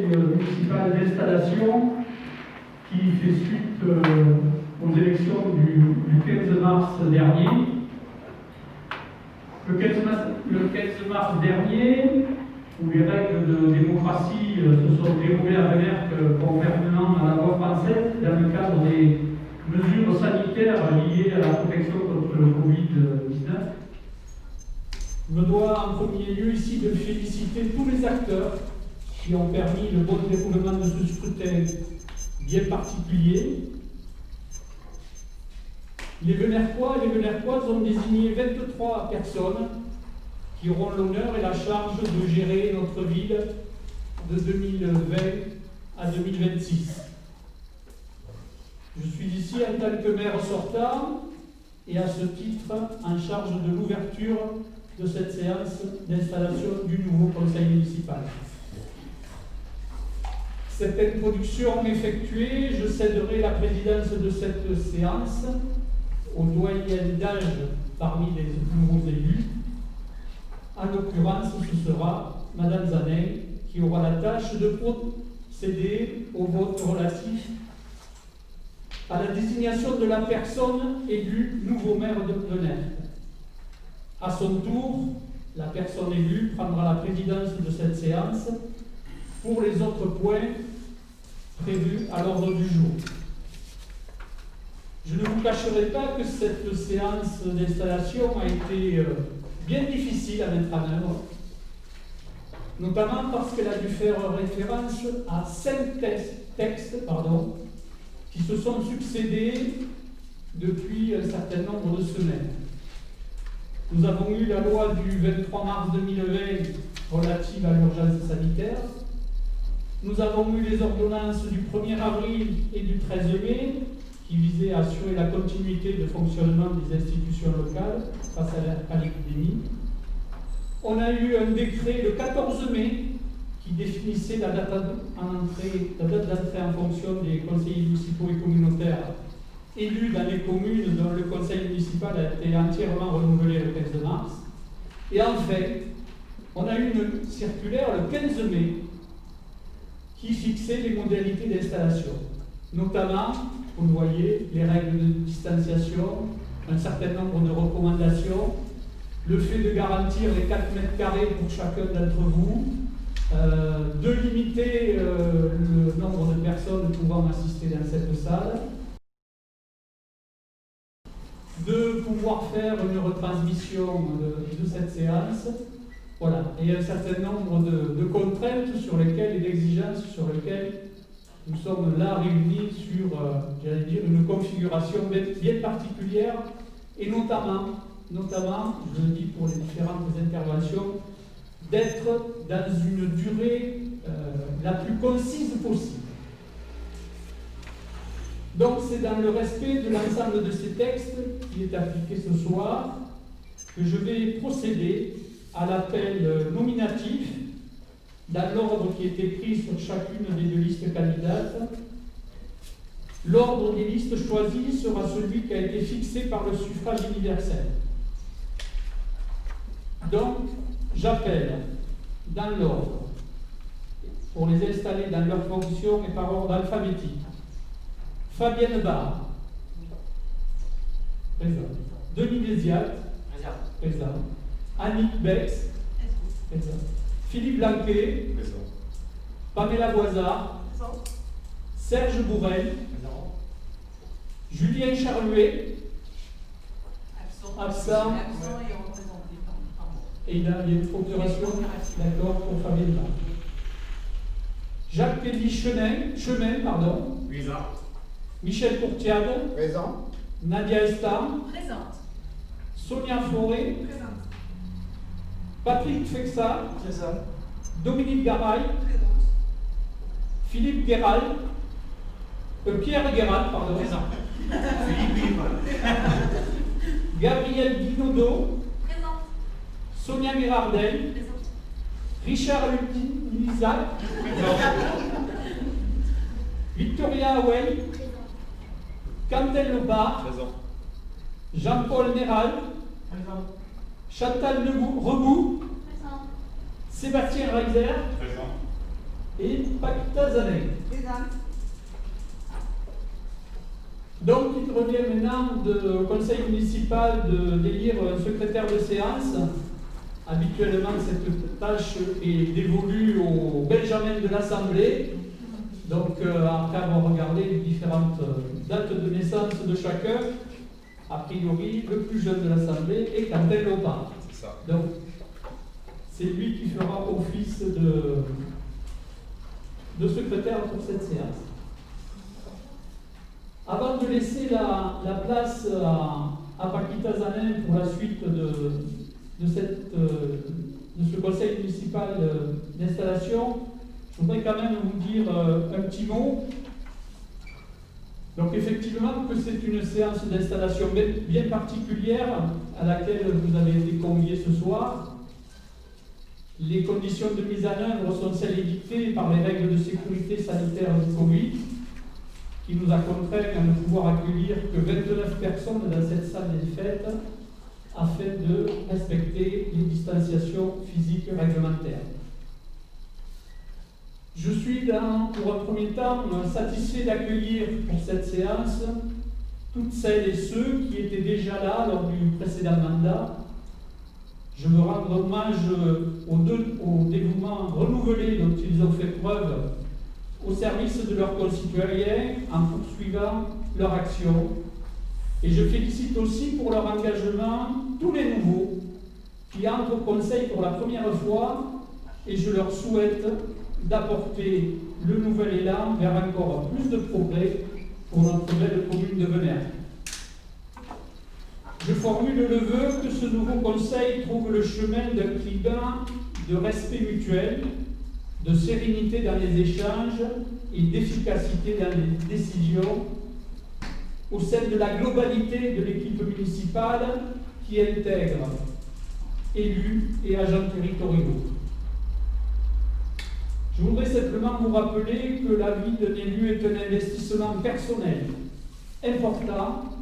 Municipal d'installation qui fait suite aux élections du 15 mars dernier. Le 15 mars dernier, où les règles de démocratie se sont déroulées à Vénère conformément à la loi française dans le cadre des mesures sanitaires liées à la protection contre le Covid-19. Je me dois en premier lieu ici de féliciter tous les acteurs qui ont permis le bon déroulement de ce scrutin bien particulier. Les Vénercois et les Vénercoises ont désigné 23 personnes qui auront l'honneur et la charge de gérer notre ville de 2020 à 2026. Je suis ici en tant que maire sortant et à ce titre en charge de l'ouverture de cette séance d'installation du nouveau conseil municipal. Cette introduction effectuée, je céderai la présidence de cette séance au doyen d'âge parmi les nouveaux élus. En l'occurrence, ce sera Madame Zanin qui aura la tâche de procéder au vote relatif à la désignation de la personne élue nouveau maire de Venère. À son tour, la personne élue prendra la présidence de cette séance pour les autres points prévus à l'ordre du jour. Je ne vous cacherai pas que cette séance d'installation a été bien difficile à mettre en œuvre, notamment parce qu'elle a dû faire référence à 5 textes qui se sont succédés depuis un certain nombre de semaines. Nous avons eu la loi du 23 mars 2020 relative à l'urgence sanitaire. Nous avons eu les ordonnances du 1er avril et du 13 mai qui visaient à assurer la continuité de fonctionnement des institutions locales face à l'épidémie. On a eu un décret le 14 mai qui définissait la date d'entrée en fonction des conseillers municipaux et communautaires élus dans les communes dont le conseil municipal a été entièrement renouvelé le 15 mars. Et enfin, on a eu une circulaire le 15 mai qui fixait les modalités d'installation, notamment, vous le voyez, les règles de distanciation, un certain nombre de recommandations, le fait de garantir les 4 mètres carrés pour chacun d'entre vous, de limiter le nombre de personnes pouvant assister dans cette salle, de pouvoir faire une retransmission de cette séance. Voilà, et un certain nombre de contraintes sur lesquelles et d'exigences sur lesquelles nous sommes là réunis sur, j'allais dire, une configuration bien particulière, et notamment, je le dis pour les différentes interventions, d'être dans une durée la plus concise possible. Donc c'est dans le respect de l'ensemble de ces textes qui est appliqué ce soir que je vais procéder à l'appel nominatif dans l'ordre qui est écrit sur chacune des 2 listes candidates. L'ordre des listes choisies sera celui qui a été fixé par le suffrage universel. Donc, j'appelle dans l'ordre, pour les installer dans leurs fonctions et par ordre alphabétique, Fabienne Barre, présent. Denis Méziat, présent. Annick Bex, présent. Philippe Blanquet, présent. Pamela Boisard, présent. Serge Bourrel, présent. Julien Charluet, absent. Et il y a une procuration, d'accord, pour Fabienne Barre. Jacques Pédy Chemin, présent. Michel Courtiade, présent. Nadia Estam, présente. Sonia Forêt, présente. Patrick Fexa, présent. Dominique Garay, présente. Philippe Guéral, Pierre Guéral, présent. Philippe Gabriel Guinaudot, présent. Sonia Mirardel, présent. Richard Lizac, présent. Victoria Houel, Cantel Lebar, présent. Jean-Paul Néral, présent. Chantal Rebout, présent. Sébastien Reiser, présent. et Paquita Zanin. Présente. Donc, il revient maintenant au conseil municipal d'élire un secrétaire de séance. Habituellement, cette tâche est dévolue au Benjamin de l'Assemblée. Donc, après avoir regardé les différentes dates de naissance de chacun, a priori, le plus jeune de l'Assemblée est Quentin Lopard. C'est ça. Donc, c'est lui qui fera office de secrétaire pour cette séance. Avant de laisser la place à Paquita Zanin pour la suite de ce conseil municipal d'installation, je voudrais quand même vous dire un petit mot. Donc effectivement que c'est une séance d'installation bien particulière à laquelle vous avez été conviés ce soir. Les conditions de mise en œuvre sont celles édictées par les règles de sécurité sanitaire du Covid, qui nous a contraints à ne pouvoir accueillir que 29 personnes dans cette salle des fêtes afin de respecter les distanciations physiques réglementaires. Je suis, pour un premier temps, satisfait d'accueillir pour cette séance toutes celles et ceux qui étaient déjà là lors du précédent mandat. Je veux rendre hommage au dévouement renouvelé dont ils ont fait preuve au service de leurs concitoyens en poursuivant leur action. Et je félicite aussi pour leur engagement tous les nouveaux qui entrent au Conseil pour la première fois, et je leur souhaite d'apporter le nouvel élan vers encore plus de progrès pour notre belle commune de Venères. Je formule le vœu que ce nouveau Conseil trouve le chemin d'un climat de respect mutuel, de sérénité dans les échanges et d'efficacité dans les décisions au sein de la globalité de l'équipe municipale qui intègre élus et agents territoriaux. Je voudrais simplement vous rappeler que la vie d'un élu est un investissement personnel important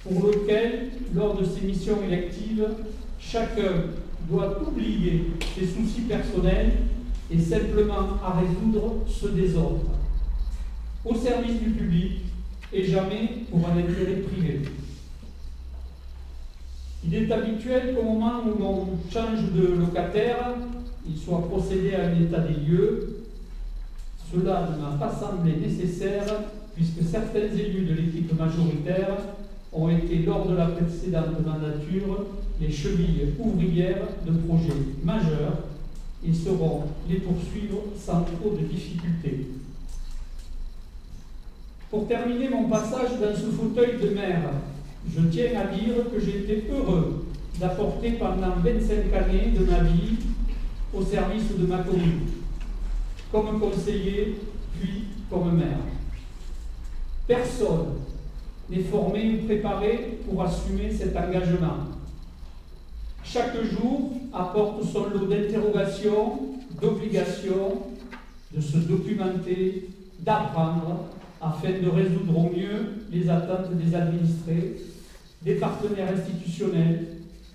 pour lequel, lors de ses missions électives, chacun doit oublier ses soucis personnels et simplement à résoudre ceux des autres, au service du public et jamais pour un intérêt privé. Il est habituel qu'au moment où l'on change de locataire, il soit procédé à un état des lieux. Cela ne m'a pas semblé nécessaire puisque certains élus de l'équipe majoritaire ont été, lors de la précédente mandature, les chevilles ouvrières de projets majeurs. Ils sauront les poursuivre sans trop de difficultés. Pour terminer mon passage dans ce fauteuil de maire, je tiens à dire que j'ai été heureux d'apporter pendant 25 années de ma vie au service de ma commune, comme conseiller, puis comme maire. Personne n'est formé ou préparé pour assumer cet engagement. Chaque jour apporte son lot d'interrogations, d'obligations, de se documenter, d'apprendre, afin de résoudre au mieux les attentes des administrés, des partenaires institutionnels,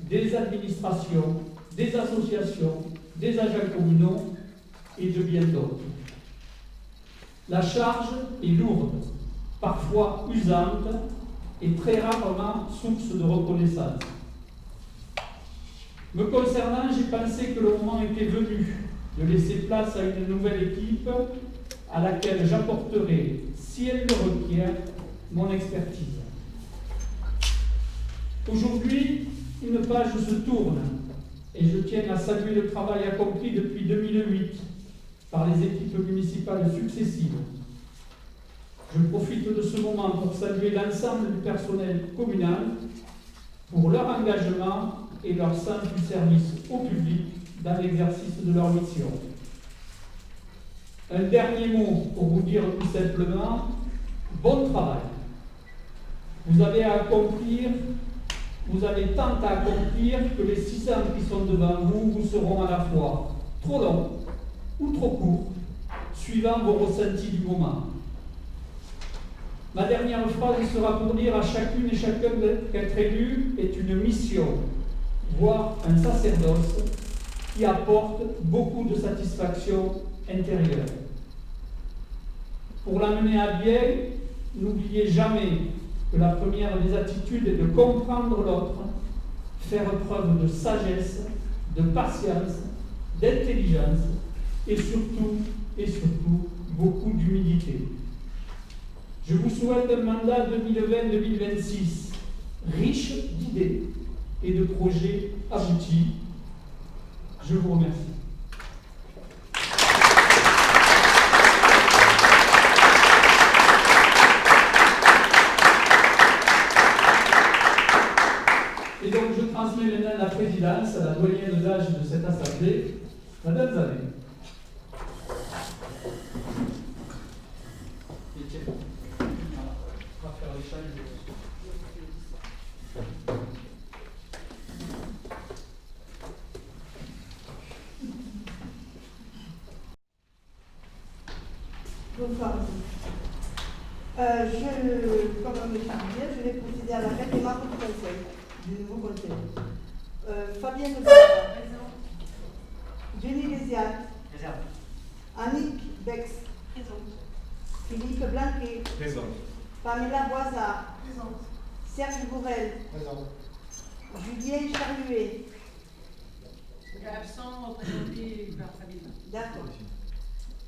des administrations, des associations, des agents communaux et de bien d'autres. La charge est lourde, parfois usante et très rarement source de reconnaissance. Me concernant, j'ai pensé que le moment était venu de laisser place à une nouvelle équipe à laquelle j'apporterai, si elle le requiert, mon expertise. Aujourd'hui, une page se tourne et je tiens à saluer le travail accompli depuis 2008 par les équipes municipales successives. Je profite de ce moment pour saluer l'ensemble du personnel communal pour leur engagement et leur sens du service au public dans l'exercice de leur mission. Un dernier mot pour vous dire tout simplement, bon travail. Vous avez tant à accomplir que les 6 ans qui sont devant vous vous seront à la fois trop longs ou trop courts, suivant vos ressentis du moment. Ma dernière phrase sera pour dire à chacune et chacun qu'être élu est une mission, voire un sacerdoce qui apporte beaucoup de satisfaction intérieure. Pour la mener à bien, n'oubliez jamais que la première des attitudes est de comprendre l'autre, faire preuve de sagesse, de patience, d'intelligence et surtout, beaucoup d'humilité. Je vous souhaite un mandat 2020-2026 riche d'idées et de projets aboutis. Je vous remercie. Et donc je transmets maintenant la présidence à la doyenne d'âge de cette assemblée, Madame Zanet. On va faire l'échange. Bonsoir. Comme on me dit, je vais procéder à la fête des membres du conseil, du nouveau conseil. Fabienne Barra. Présent. Jenny Léziat. Présent. Annick Bex. Présente. Philippe Blanquet. Présent. Pamela Boisard. Présente. Serge Bourrel. Présent. Julien Charluet. Absent, représenté par Fabien. D'accord.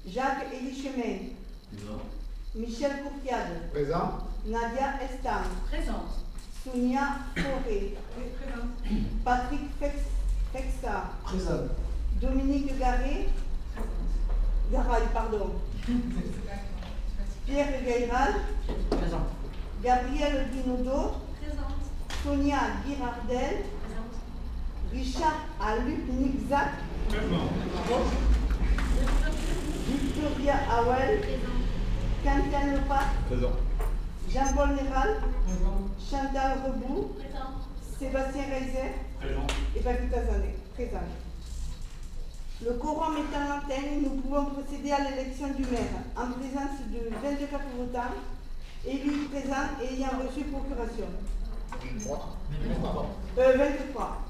Jacques Elichemin. Présent. Michel Courtiade. Présent. Nadia Estam. Présente. Sonia Fauré. Présente. Patrick Fexa. Présent. Dominique Garay, pardon. Pierre Gayral. Présente. Gabriel Guinaudot. Présente. Sonia Girardel. Présente. Richard Aluc Nixac. Victoria Awel. Quentin Lepas. Présent. Jean-Paul Néral. Présente. Chantal Rebout. Présente. Sébastien Reiser. Présent. Et Patrick Tazanet. Présent. Le quorum étant atteint, nous pouvons procéder à l'élection du maire en présence de 24 votants, élus présents et ayant reçu procuration. 23.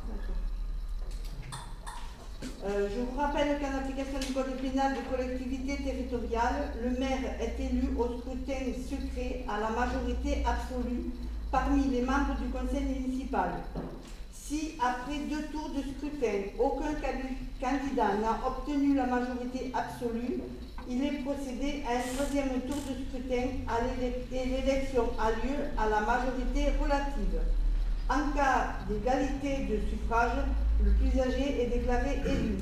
Je vous rappelle qu'en application du code pénal de collectivité territoriale, le maire est élu au scrutin secret à la majorité absolue parmi les membres du conseil municipal. Si, après 2 tours de scrutin, aucun candidat n'a obtenu la majorité absolue, il est procédé à un 3e tour de scrutin et l'élection a lieu à la majorité relative. En cas d'égalité de suffrage, le plus âgé est déclaré élu.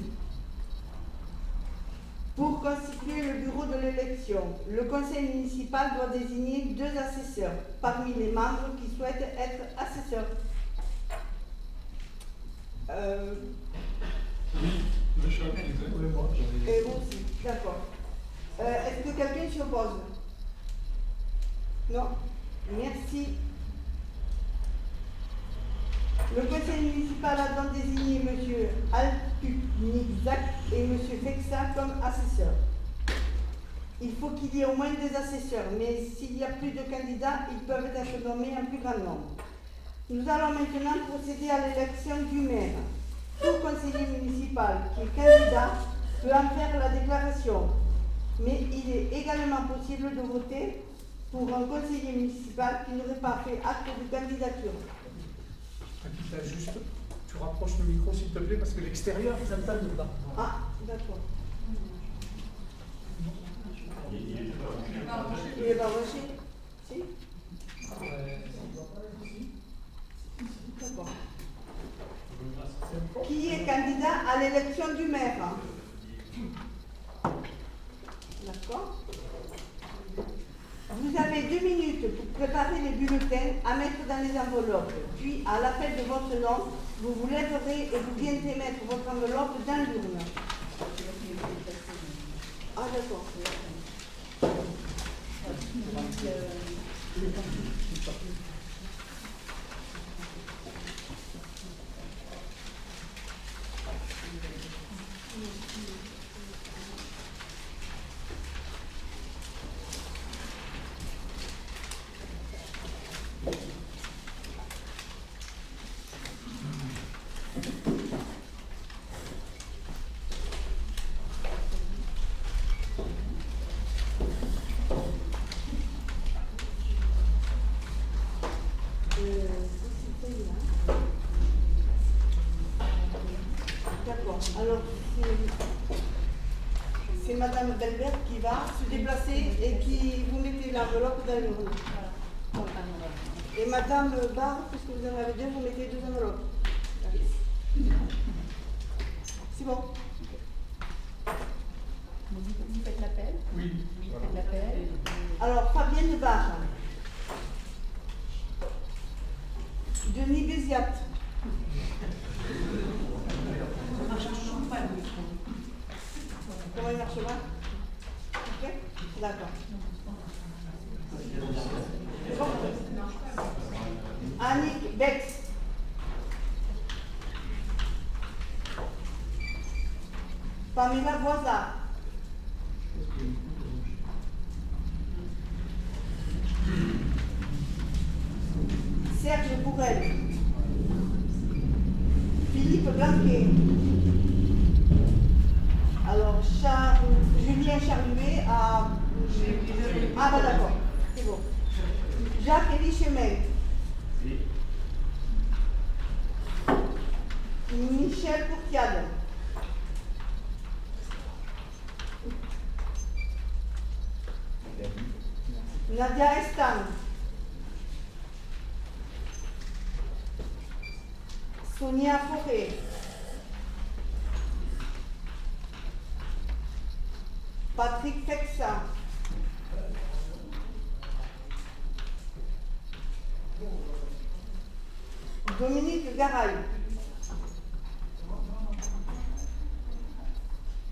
Pour constituer le bureau de l'élection, le conseil municipal doit désigner 2 assesseurs parmi les membres qui souhaitent être assesseurs. Oui, le chat. Oui, moi. Et vous aussi, d'accord. Est-ce que quelqu'un s'y oppose? Non. Merci. Le conseil municipal a donc désigné M. Alpuk-Nixac et M. Fexa comme assesseurs. Il faut qu'il y ait au moins 2 assesseurs, mais s'il y a plus de candidats, ils peuvent être nommés en plus grand nombre. Nous allons maintenant procéder à l'élection du maire. Tout conseiller municipal qui est candidat peut en faire la déclaration, mais il est également possible de voter pour un conseiller municipal qui n'aurait pas fait acte de candidature. Juste, tu rapproches le micro s'il te plaît, parce que l'extérieur, ils entendent pas. Ah, d'accord. Il est pas reçu? Si? D'accord. Qui est candidat à l'élection du maire? D'accord. Vous avez 2 minutes pour préparer les bulletins à mettre dans les enveloppes. Puis, à l'appel de votre nom, vous vous lèverez et vous viendrez mettre votre enveloppe dans l'urne. Ah, d'accord. D'accord. Alors, c'est Madame Belbert qui va se déplacer et qui vous mettez l'enveloppe dans l'urne. Et Madame Barre, puisque vous en avez deux, vous mettez deux enveloppes. C'est bon. Vous faites l'appel? Oui. Vous faites l'appel. Alors, Fabienne Barre. Denis Béziat. Comment il marche pas? Ok? D'accord. C'est bon? Annick Bex. Pamela Boisard. Serge Bourrel. Philippe Blanquet. Alors, Julien Charluet à... Ah bah d'accord, c'est bon. Jacques-Élie Chemin. Michel Courtiade. Nadia Estan. Sonia Forêt. Patrick Fexa. Dominique Garay.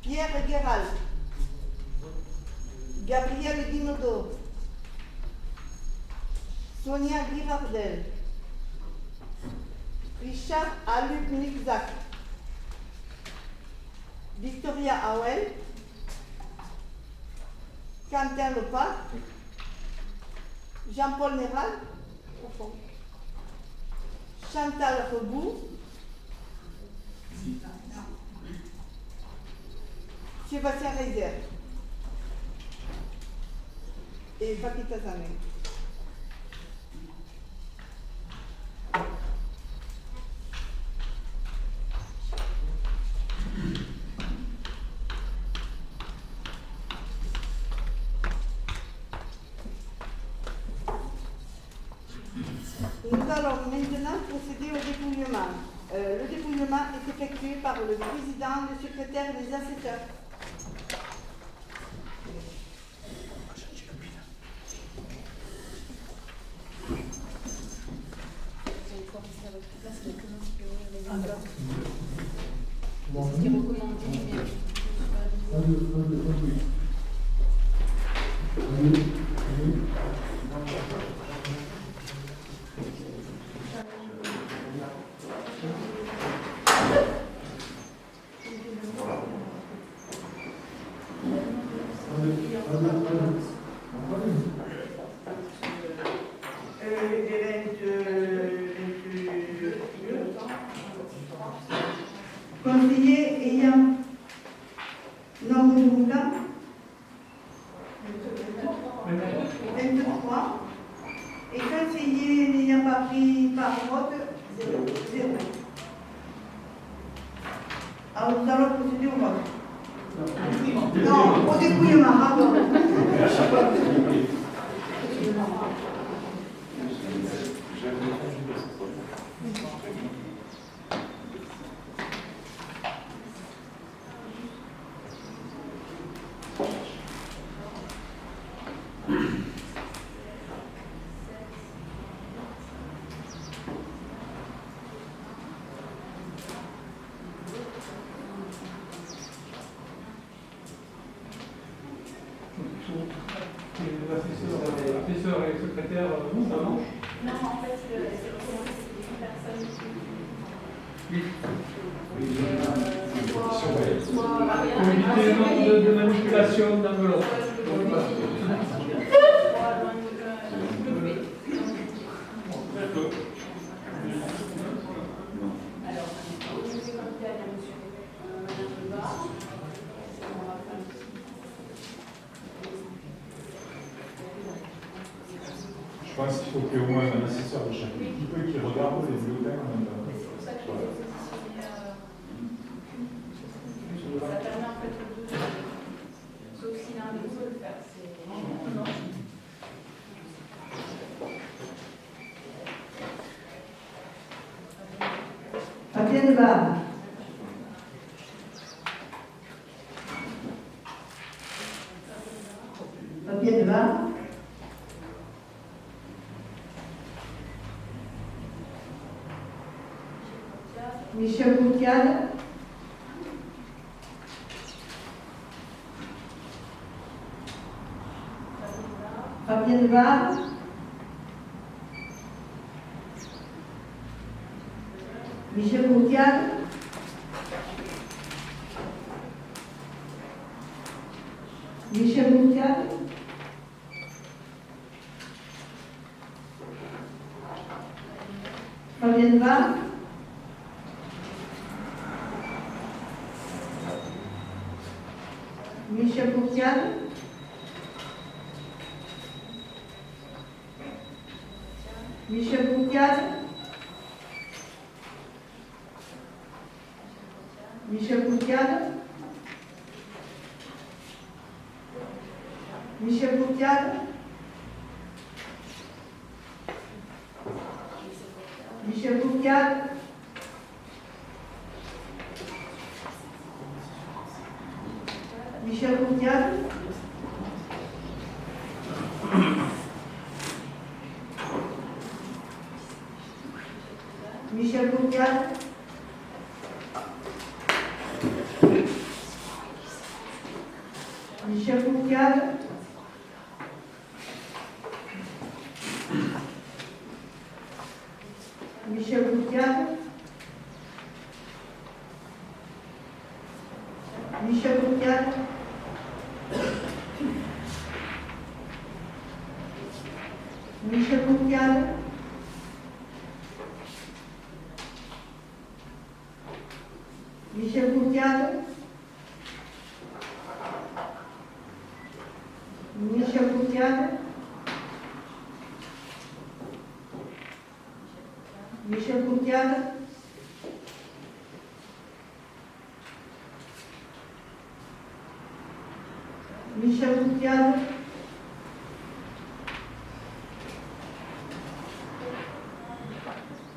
Pierre Guéral. Gabriel Guinaudot. Sonia Girardel. Richard Aluc Nixac. Victoria Howell. Quentin Lepas. Jean-Paul Néral. Chantal Rebout. Sébastien Reiser. Et Paquita Zanen. Nous allons maintenant procéder au dépouillement. Le dépouillement est effectué par le président, le secrétaire et les assesseurs. Ce qui est recommandé, Conseiller ayant nombre de votants 23 et conseiller n'ayant pas pris par vote 0. Alors nous allons procéder au vote. Non, au dépouillement, pardon. L'assesseur et le secrétaire, vous, ça marche? non, en fait, c'est recommandé, c'est une personne qui... Oui. Soit Pour éviter le nombre de manipulation d'enveloppe. Je pense qu'il faut qu'il y ait au moins un assesseur de chaque équipe qui regarde les bibliothèques en même temps. C'est pour ça que je les ai positionnés. Ça permet en fait aux deux, sauf si l'un des deux veut le faire. Non. Fabienne Barre. Fabienne Barre. Michel Courcade. Fabienne Barre. Michel Courcade. Michel Courcade. Fabienne Barre. Michel Courcade. Michel Courcade. Michel Courcade. Michel Courcade. Michel Courcade. Michel Courcade. Michel Courcade. Michel Courcade. Michel Courcade. Michel Courcade. Michel Courcade. Michel Courcade. Michel Courcade. Michel Courcade. Michel Courcade.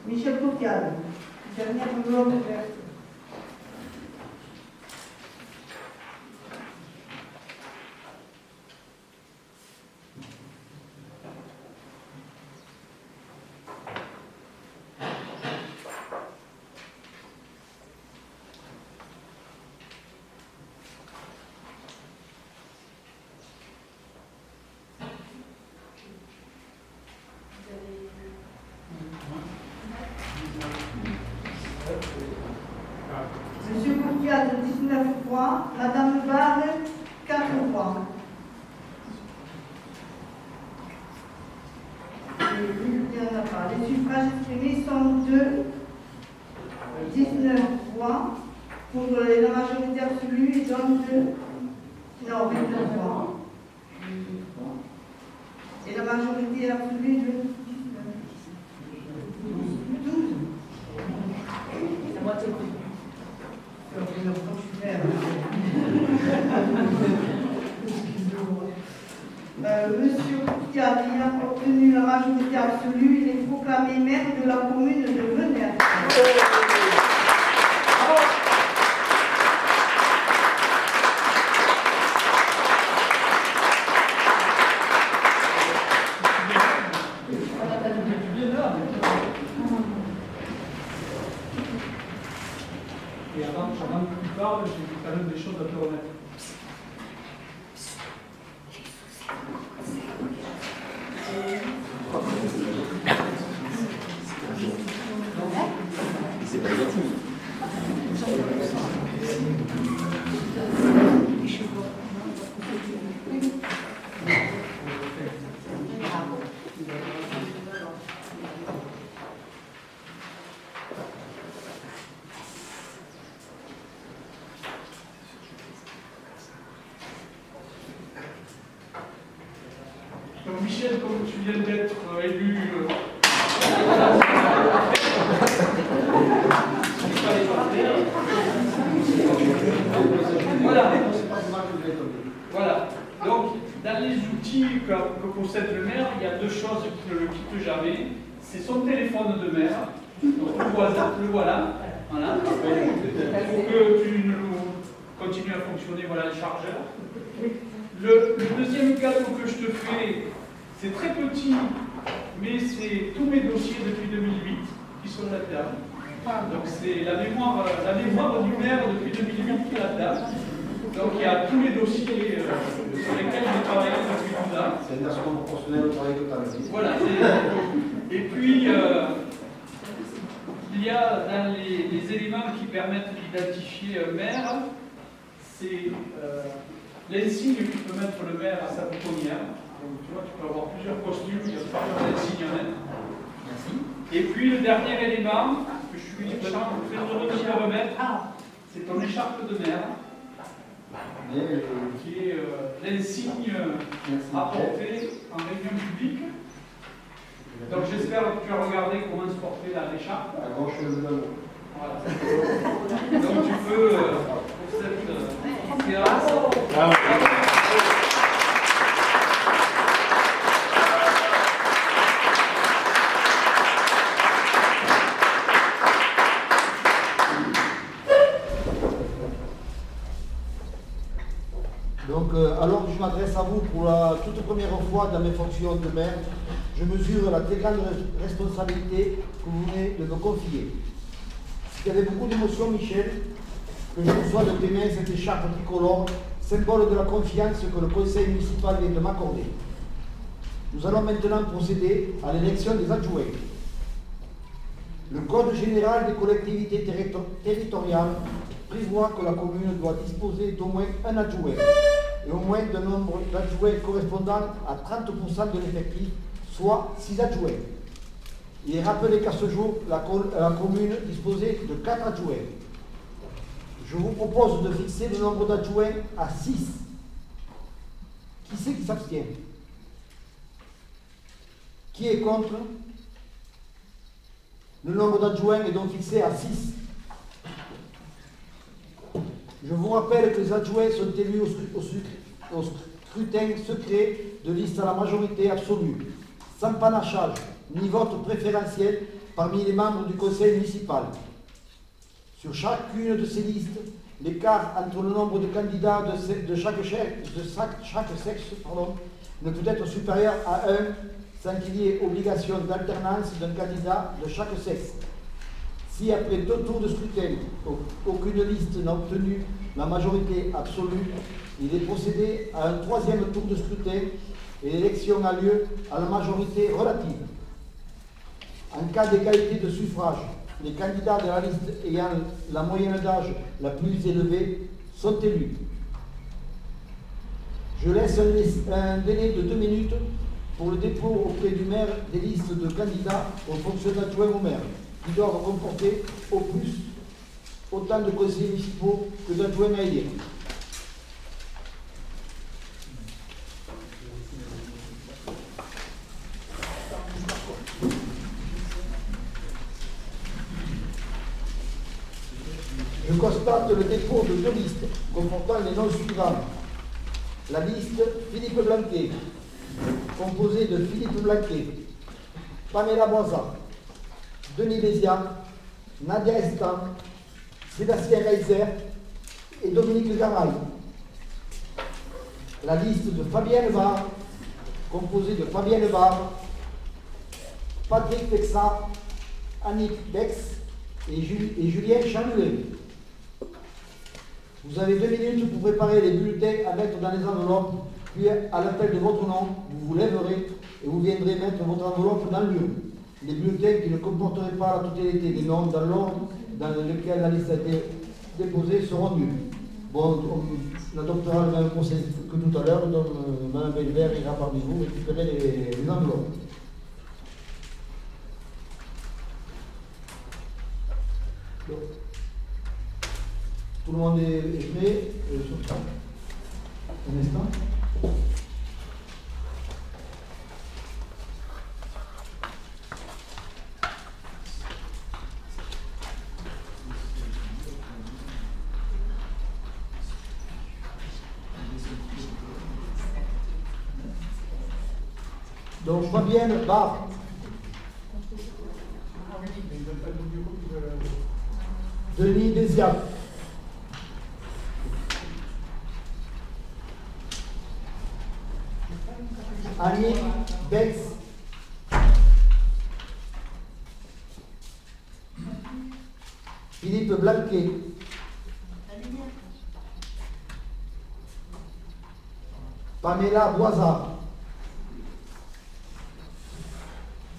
Michel Courcade. Dernière enveloppe ouverte. Monsieur Courcade, 19 points. Madame Barre, 4 points. Les suffrages exprimés sont de 19 points. Pour la majorité absolue, ils donnent de 29 points. Et la majorité absolue de 12. La moitié. Monsieur Courcade ayant obtenu la majorité absolue, il est proclamé maire de la commune de Venelle. Et avant que tu parles, j'ai quand même des choses à te remettre. Michel, comme tu viens d'être élu. Voilà. Voilà. Donc, dans les outils que possède le maire, il y a deux choses qui ne le quittent jamais. C'est son téléphone de maire. Donc, le voilà. Voilà. Pour que tu continues à fonctionner, voilà le chargeur. Le deuxième cadeau que je te fais, c'est très petit, mais c'est tous mes dossiers depuis 2008 qui sont là-dedans. Donc c'est la mémoire du maire depuis 2008 qui est là-dedans. Donc il y a tous les dossiers sur lesquels j'ai travaillé depuis 12 ans. C'est une instrument proportionnel au travail que tu as dit. Voilà. Et puis, il y a dans les éléments qui permettent d'identifier un maire, c'est l'insigne que peut mettre le maire à sa boutonnière. Donc tu vois, tu peux avoir plusieurs costumes, il y a plusieurs insignes à mettre. Merci. Et puis le dernier élément, que je suis très heureux de te remettre, c'est ton écharpe de maire, qui est l'insigne apporté en réunion publique. Donc j'espère que tu as regardé comment se portait l'écharpe. À gauche de la main. Voilà. Donc tu peux, pour cette séance. Donc, alors que je m'adresse à vous pour la toute première fois dans mes fonctions de maire, je mesure la très grande responsabilité que vous venez de me confier. Il y avait beaucoup d'émotions, Michel, que je reçois de tes mains cette écharpe tricolore, symbole de la confiance que le conseil municipal vient de m'accorder. Nous allons maintenant procéder à l'élection des adjoints. Le Code général des collectivités territoriales prévoit que la commune doit disposer d'au moins un adjoint et au moins d'un nombre d'adjoints correspondant à 30% de l'effectif, soit 6 adjoints. Il est rappelé qu'à ce jour, la commune disposait de 4 adjoints. Je vous propose de fixer le nombre d'adjoints à 6. Qui c'est qui s'abstient? Qui est contre? Le nombre d'adjoints est donc fixé à 6. Je vous rappelle que les adjoints sont élus au scrutin secret de liste à la majorité absolue, sans panachage ni vote préférentiel parmi les membres du conseil municipal. Sur chacune de ces listes, l'écart entre le nombre de candidats de chaque sexe ne peut être supérieur à 1 sans qu'il y ait obligation d'alternance d'un candidat de chaque sexe. Si après 2 tours de scrutin, aucune liste n'a obtenu la majorité absolue, il est procédé à un 3e tour de scrutin et l'élection a lieu à la majorité relative. En cas d'égalité de suffrage, les candidats de la liste ayant la moyenne d'âge la plus élevée sont élus. Je laisse un délai de 2 minutes pour le dépôt auprès du maire des listes de candidats aux fonctions d'adjoint au maire, qui doivent comporter au plus autant de conseillers municipaux que d'adjoints à élire. Je constate le dépôt de 2 listes comportant les noms suivants. La liste Philippe Blanquet, composée de Philippe Blanquet, Pamela Boisa, Denis Béziat, Nadia Estan, Sébastien Reiser et Dominique Garaille. La liste de Fabienne Var, composée de Fabienne Var, Patrick Texat, Annick Bex et Julien Chanuet. Vous avez 2 minutes pour préparer les bulletins à mettre dans les enveloppes, puis à l'appel de votre nom, vous vous lèverez et vous viendrez mettre votre enveloppe dans l'urne. Les bulletins qui ne comporteraient pas la totalité des noms dans l'ordre dans lequel la liste a été déposée seront nuls. Bon, on adoptera le même procès que tout à l'heure, donc Mme Belvert ira parmi vous récupérer les enveloppes. Donc, tout le monde est prêt? Un instant. Donc Fabienne Barre. Denis Desiac. Annie Bex. Philippe Blanquet. Pamela Boisard.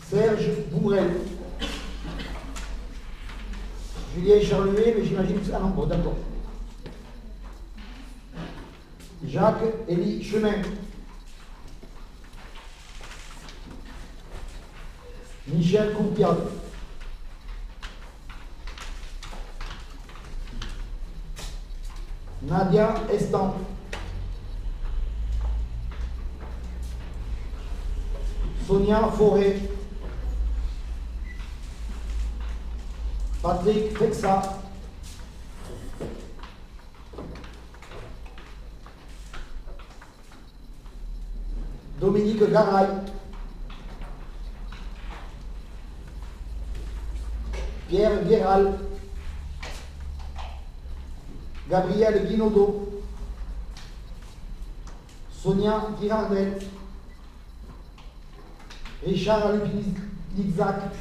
Serge Bourrel. Julien Charluet, mais j'imagine que c'est... Ah non, bon, d'accord. Jacques-Élie Chemin. Michel Courpiade. Nadia Estampe. Sonia Forêt. Patrick Fexa. Dominique Garay. Pierre Guéral. Gabriel Guinaudot. Sonia Girardel. Richard Alupinizac.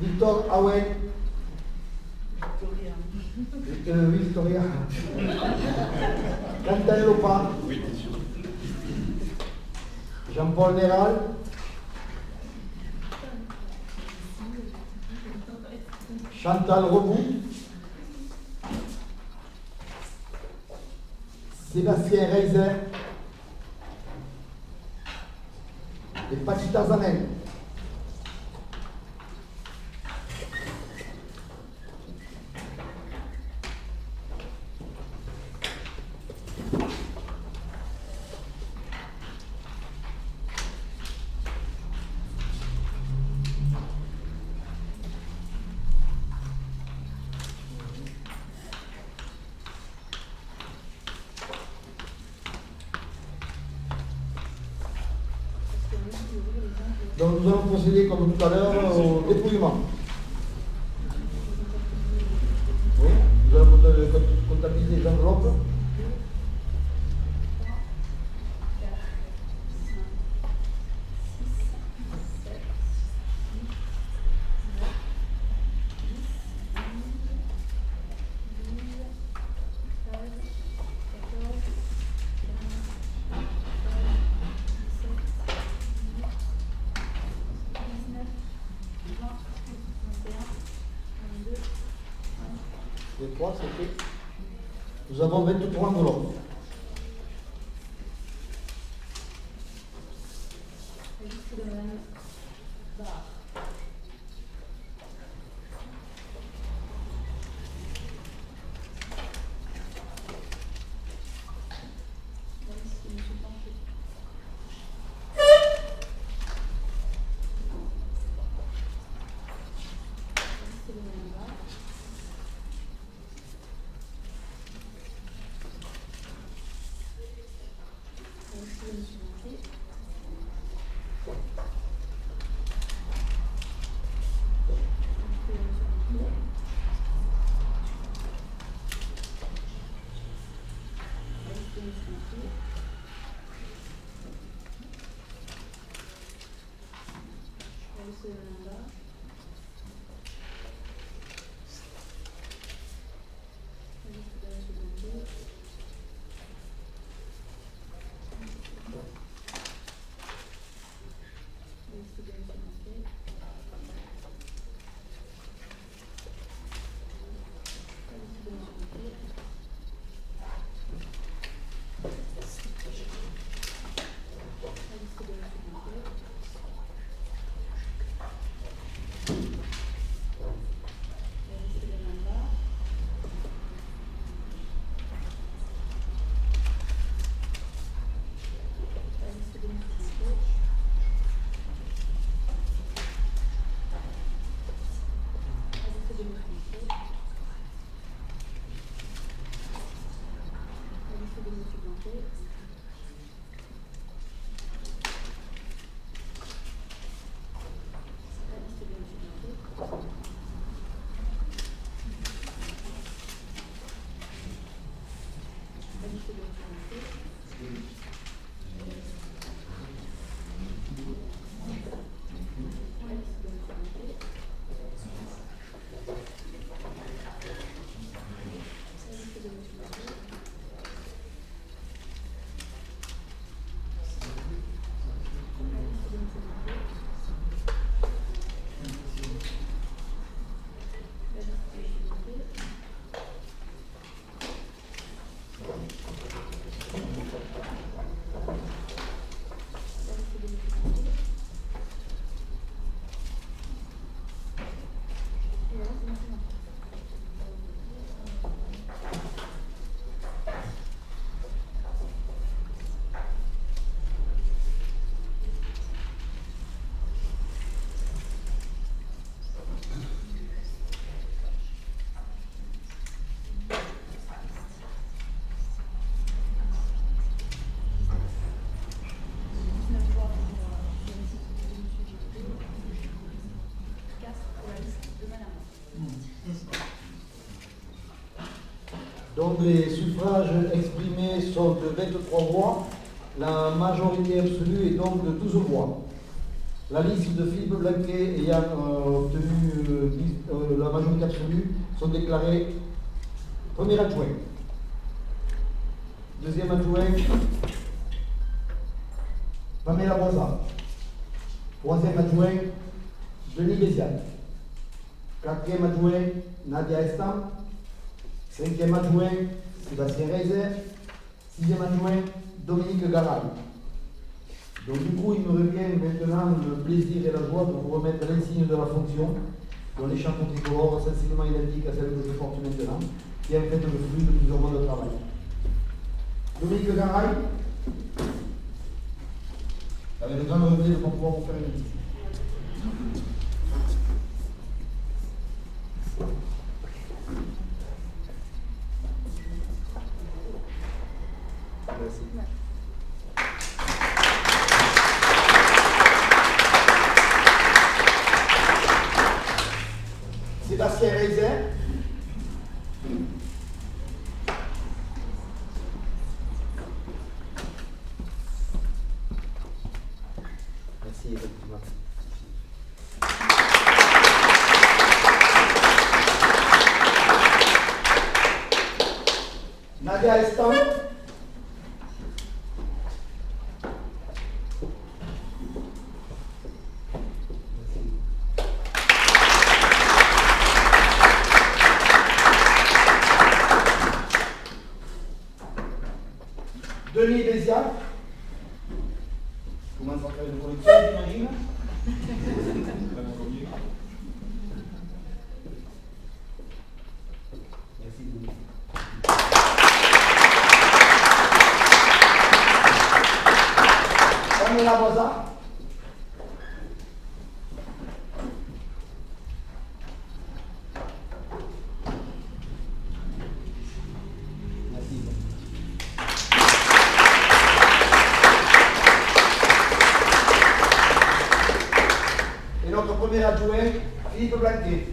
Victor Awen. Oui, Victoria. Quentin Lopa. Jean-Paul Néral. Chantal Rebout. Sébastien Reiser. Et Pachita Zanen. Donc nous allons procéder comme tout à l'heure au dépouillement. Oui, nous allons comptabiliser les enveloppes. Les trois, c'est fait. Nous avons 23 enveloppes. Donc les suffrages exprimés sont de 23 voix. La majorité absolue est donc de 12 voix. La liste de Philippe Blanquet ayant obtenu la majorité absolue sont déclarés premier adjoint. Deuxième adjoint, Pamela Boisa. Troisième adjoint, Denis Béziat. Quatrième adjoint, Nadia Estam. Cinquième adjoint, Sébastien Reiser. Sixième adjoint, Dominique Garay. Donc du coup, il me revient maintenant le plaisir et la joie de vous remettre l'insigne de la fonction, dont les chapeaux tricolores sensiblement identiques à celles que je porte maintenant, qui est en fait le fruit de plusieurs mois de travail. Dominique Garay, avec le grand regret de ne pas pouvoir vous faire une visite. Merci. Sébastien Reiser. Merci, effectivement. Nadia Estam. Denis Béziat. Comment ça s'appelle une collection, j'imagine? Merci Denis. Pamela Boisa. Merci. Et notre premier adjoint, Philippe Blanquet.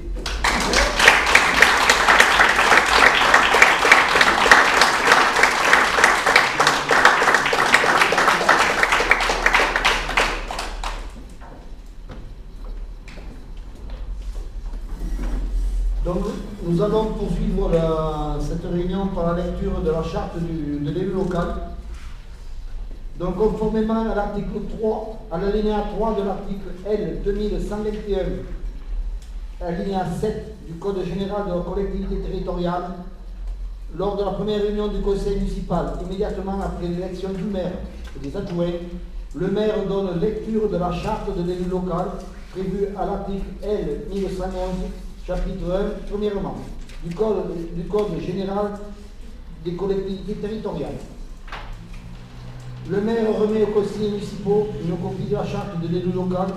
Donc, nous allons poursuivre cette réunion par la lecture de la charte de l'élu local. Donc, conformément à l'article 3, à l'alinéa 3 de l'article L 2121, alinéa 7 du Code général de la collectivité territoriale, lors de la première réunion du conseil municipal, immédiatement après l'élection du maire et des adjoints, le maire donne lecture de la charte de l'élu local prévue à l'article L 1111, chapitre 1, premièrement, du Code général des collectivités territoriales. Le maire remet aux conseillers municipaux une copie de la charte de l'élu local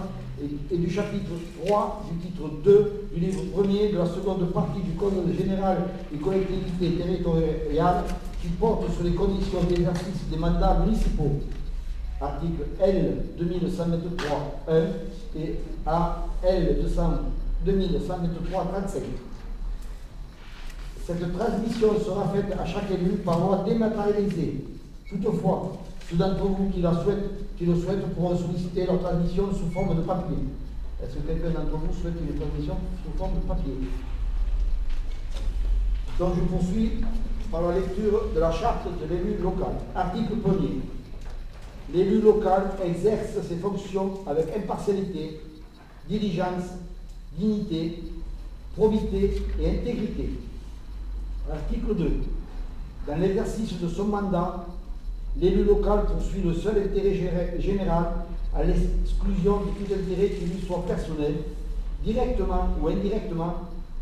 et du chapitre 3 du titre 2 du livre 1er de la seconde partie du Code général des collectivités territoriales qui porte sur les conditions d'exercice des mandats municipaux. Article L 2123.1 et à L 2123.35. Cette transmission sera faite à chaque élu par voie dématérialisée. Toutefois, ceux d'entre vous qui le souhaitent pourront solliciter leur transmission sous forme de papier. Est-ce que quelqu'un d'entre vous souhaite une transmission sous forme de papier? Donc je poursuis par la lecture de la charte de l'élu local. Article 1er. L'élu local exerce ses fonctions avec impartialité, diligence, dignité, probité et intégrité. Article 2. Dans l'exercice de son mandat, l'élu local poursuit le seul intérêt général à l'exclusion de tout intérêt qui lui soit personnel, directement ou indirectement,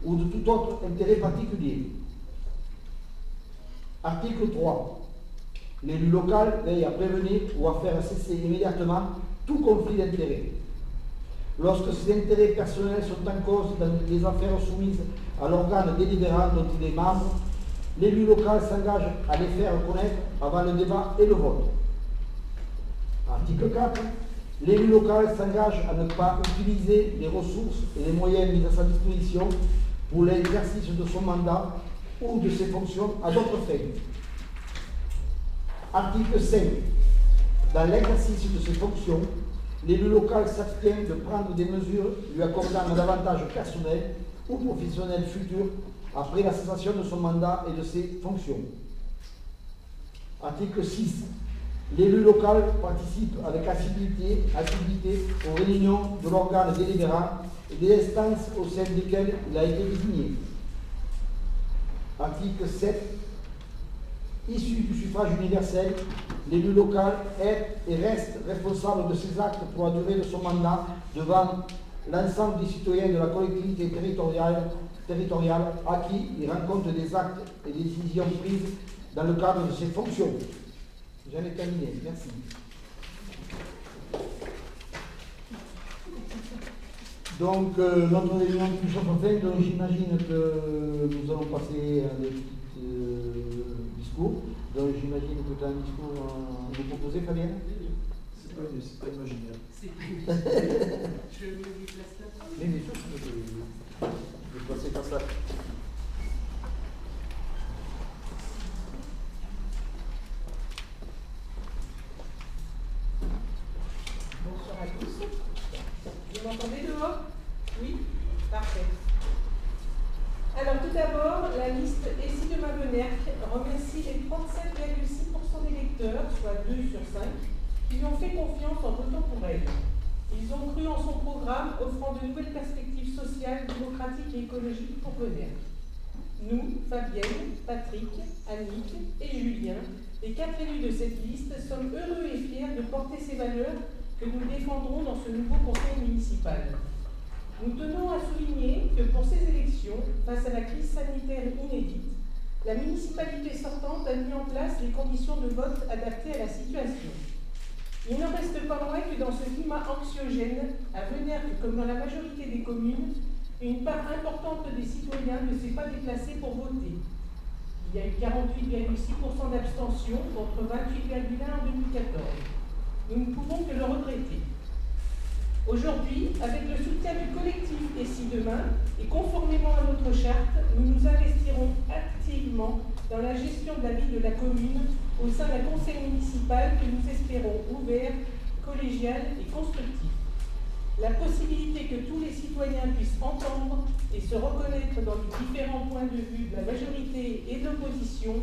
ou de tout autre intérêt particulier. Article 3. L'élu local veille à prévenir ou à faire cesser immédiatement tout conflit d'intérêts. Lorsque ces intérêts personnels sont en cause dans les affaires soumises à l'organe délibérant dont il est membre, l'élu local s'engage à les faire connaître avant le débat et le vote. Article 4. L'élu local s'engage à ne pas utiliser les ressources et les moyens mis à sa disposition pour l'exercice de son mandat ou de ses fonctions à d'autres fins. Article 5. Dans l'exercice de ses fonctions, l'élu local s'abstient de prendre des mesures lui accordant un avantage personnel ou professionnel futur après la cessation de son mandat et de ses fonctions. Article 6. L'élu local participe avec assiduité aux réunions de l'organe délibérant et des instances au sein desquelles il a été désigné. Article 7. Issu du suffrage universel, l'élu local est et reste responsable de ses actes pour la durée de son mandat devant l'ensemble des citoyens de la collectivité territoriale à qui il rend compte des actes et des décisions prises dans le cadre de ses fonctions. J'en ai terminé. Merci. Donc, notre réunion touche à sa fin, donc j'imagine que nous allons passer à des petits discours. Donc, j'imagine que tu as un discours à nous proposer, Fabien? C'est pas imaginaire. C'est pas imaginaire. Je me déplace là. Oui, bien sûr, je vais passer par ça. Bonsoir à tous. Vous m'entendez dehors? Oui? Parfait. Alors tout d'abord, la liste Essie de Mabenerck remercie les 37,6% des électeurs, soit 2 sur 5, qui lui ont fait confiance en votant pour elle. Ils ont cru en son programme offrant de nouvelles perspectives sociales, démocratiques et écologiques pour Benerck. Nous, Fabienne, Patrick, Annick et Julien, les 4 élus de cette liste, sommes heureux et fiers de porter ces valeurs que nous défendrons dans ce nouveau conseil municipal. Nous tenons à souligner que pour ces élections, face à la crise sanitaire inédite, la municipalité sortante a mis en place les conditions de vote adaptées à la situation. Il n'en reste pas moins que dans ce climat anxiogène, à Benerck comme dans la majorité des communes, une part importante des citoyens ne s'est pas déplacée pour voter. Il y a eu 48,6% d'abstention contre 28,1% en 2014. Nous ne pouvons que le regretter. Aujourd'hui, avec le soutien du collectif Essie Demain et conformément à notre charte, nous nous investirons activement dans la gestion de la vie de la commune au sein d'un conseil municipal que nous espérons ouvert, collégial et constructif. La possibilité que tous les citoyens puissent entendre et se reconnaître dans les différents points de vue de la majorité et de l'opposition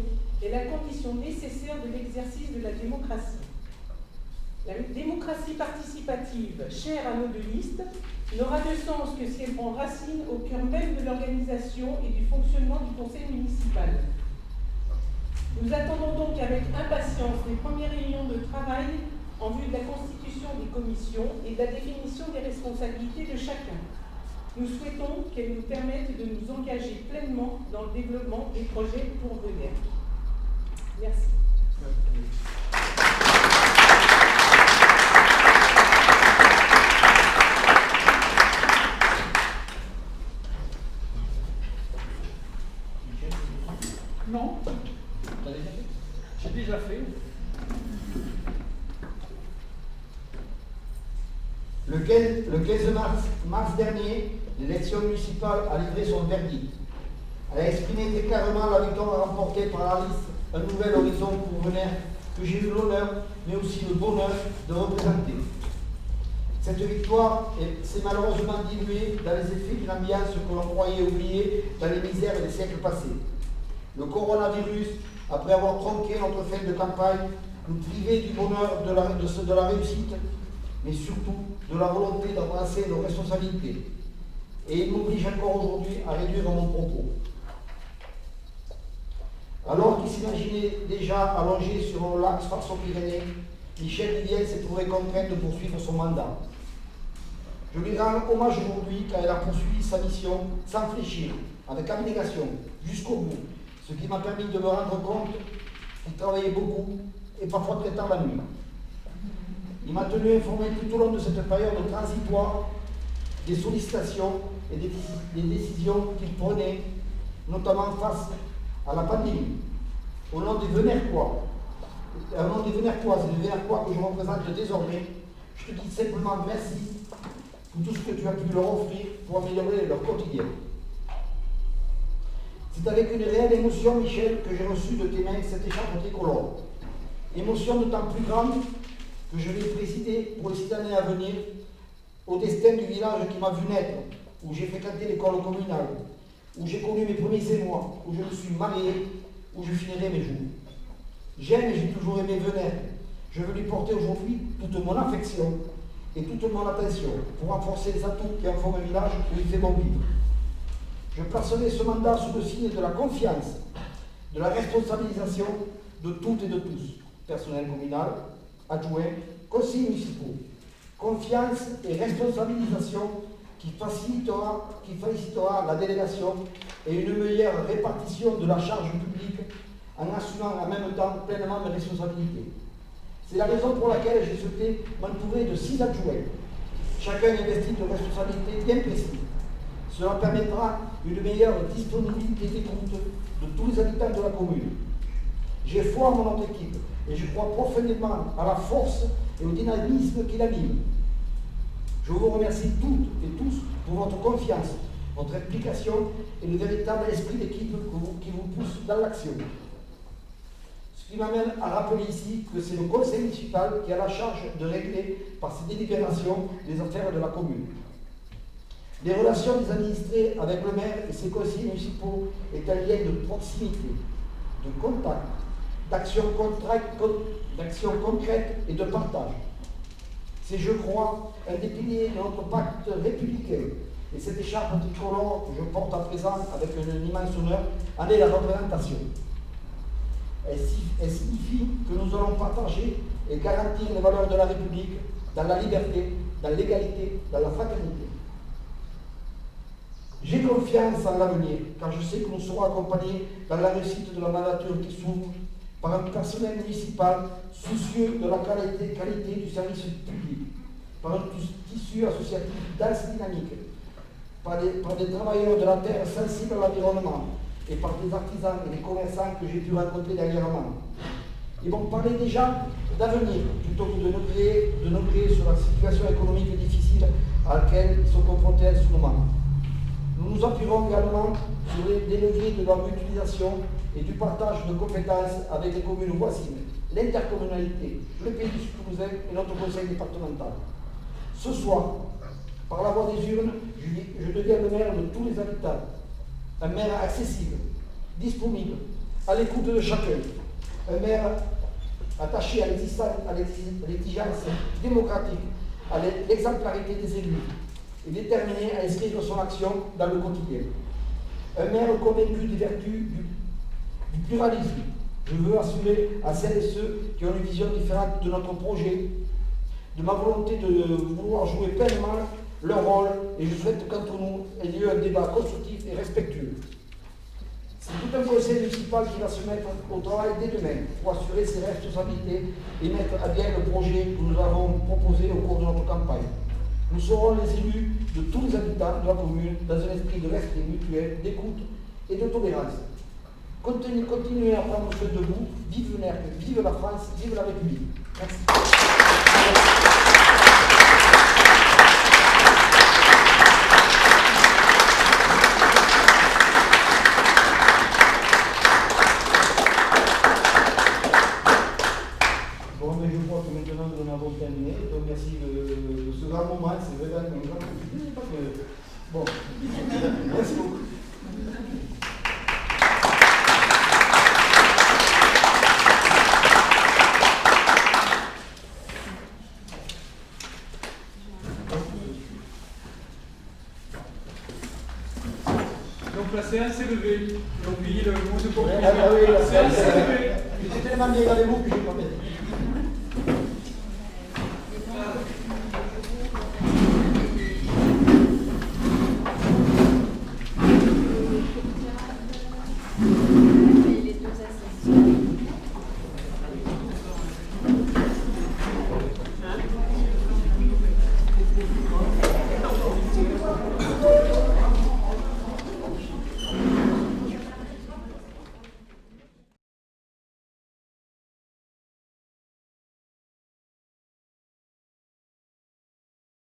est la condition nécessaire de l'exercice de la démocratie. La démocratie participative, chère à nos deux listes, n'aura de sens que si elle prend racine au cœur même de l'organisation et du fonctionnement du conseil municipal. Nous attendons donc avec impatience les premières réunions de travail en vue de la constitution des commissions et de la définition des responsabilités de chacun. Nous souhaitons qu'elles nous permettent de nous engager pleinement dans le développement des projets pour Benerck. Merci. Non, j'ai déjà fait. Le 15 mars dernier, l'élection municipale a livré son verdict. Elle a exprimé très clairement la victoire remportée par la liste Un Nouvel Horizon pour Benerck, que j'ai eu l'honneur, mais aussi le bonheur de représenter. Cette victoire s'est malheureusement diluée dans les effets d'une ambiance que l'on croyait oubliée dans les misères des siècles passés. Le coronavirus, après avoir tronqué notre fin de campagne, nous privait du bonheur de la réussite, mais surtout de la volonté d'embrasser nos responsabilités. Et il m'oblige encore aujourd'hui à réduire mon propos. Alors qu'il s'imaginait déjà allongé sur un lac face aux Pyrénées, Michel Vivienne s'est trouvé contraint de poursuivre son mandat. Je lui rends hommage aujourd'hui car elle a poursuivi sa mission sans fléchir, avec abnégation, jusqu'au bout, ce qui m'a permis de me rendre compte qu'il travaillait beaucoup et parfois très tard la nuit. Il m'a tenu informé tout au long de cette période transitoire des sollicitations et des décisions qu'il prenait, notamment face à la pandémie. Au nom des Benerckois, et des Benerckois que je représente désormais, je te dis simplement merci pour tout ce que tu as pu leur offrir pour améliorer leur quotidien. C'est avec une réelle émotion, Michel, que j'ai reçu de tes mains cette écharpe tricolore. Émotion d'autant plus grande que je vais présider pour les 6 années à venir au destin du village qui m'a vu naître, où j'ai fréquenté l'école communale, où j'ai connu mes premiers émois, où je me suis marié, où je finirai mes jours. J'aime et j'ai toujours aimé Venère. Je veux lui porter aujourd'hui toute mon affection et toute mon attention pour renforcer les atouts qui en font un village où il fait bon vivre. Je placerai ce mandat sous le signe de la confiance, de la responsabilisation de toutes et de tous, personnel communal, adjoints, conseillers municipaux. Confiance et responsabilisation qui facilitera la délégation et une meilleure répartition de la charge publique en assumant en même temps pleinement mes responsabilités. C'est la raison pour laquelle j'ai souhaité m'entourer de 6 adjoints, chacun investi de responsabilités bien précises. Cela permettra une meilleure disponibilité d'écoute de tous les habitants de la commune. J'ai foi en notre équipe et je crois profondément à la force et au dynamisme qui l'anime. Je vous remercie toutes et tous pour votre confiance, votre implication et le véritable esprit d'équipe qui vous pousse dans l'action. Ce qui m'amène à rappeler ici que c'est le conseil municipal qui a la charge de régler par ses délibérations les affaires de la commune. Les relations des administrés avec le maire et ses conseillers municipaux est un lien de proximité, de contact, d'action concrète et de partage. C'est, je crois, un des piliers de notre pacte républicain. Et cette écharpe tricolore que je porte à présent avec un immense honneur en est la représentation. Elle signifie que nous allons partager et garantir les valeurs de la République dans la liberté, dans l'égalité, dans la fraternité. J'ai confiance en l'avenir, car je sais que nous serons accompagnés dans la réussite de la mandature qui s'ouvre par un personnel municipal soucieux de la qualité du service public, par un tissu associatif dense et dynamique, par des travailleurs de la terre sensibles à l'environnement et par des artisans et des commerçants que j'ai pu rencontrer dernièrement. Ils vont parler déjà d'avenir plutôt que de nous créer sur la situation économique difficile à laquelle ils sont confrontés en ce moment. Nous nous appuierons également sur des leviers de la mutualisation et du partage de compétences avec les communes voisines, l'intercommunalité, le pays du Sud-Toulousain et notre conseil départemental. Ce soir, par la voie des urnes, je deviens le maire de tous les habitants. Un maire accessible, disponible, à l'écoute de chacun. Un maire attaché à l'exigence démocratique, à l'exemplarité des élus et déterminé à inscrire son action dans le quotidien. Un maire convaincu des vertus du pluralisme. Je veux assurer à celles et ceux qui ont une vision différente de notre projet, de ma volonté de vouloir jouer pleinement leur rôle, et je souhaite qu'entre nous ait lieu un débat constructif et respectueux. C'est tout un conseil municipal qui va se mettre au travail dès demain pour assurer ses responsabilités et mettre à bien le projet que nous avons proposé au cours de notre campagne. Nous serons les élus de tous les habitants de la commune dans un esprit de respect mutuel, d'écoute et de tolérance. Continuez à prendre soin de vous. Vive Venère, vive la France, vive la République. Merci. Bon, mais je crois que maintenant nous en avons terminé. Donc merci de ce grand moment. C'est vraiment un grand moment. Bon, merci beaucoup. Donc la séance est levée. J'ai oublié le mot de conclusion. Ah oui, La séance est levée. J'étais tellement bien dans les mots que j'ai pas mis.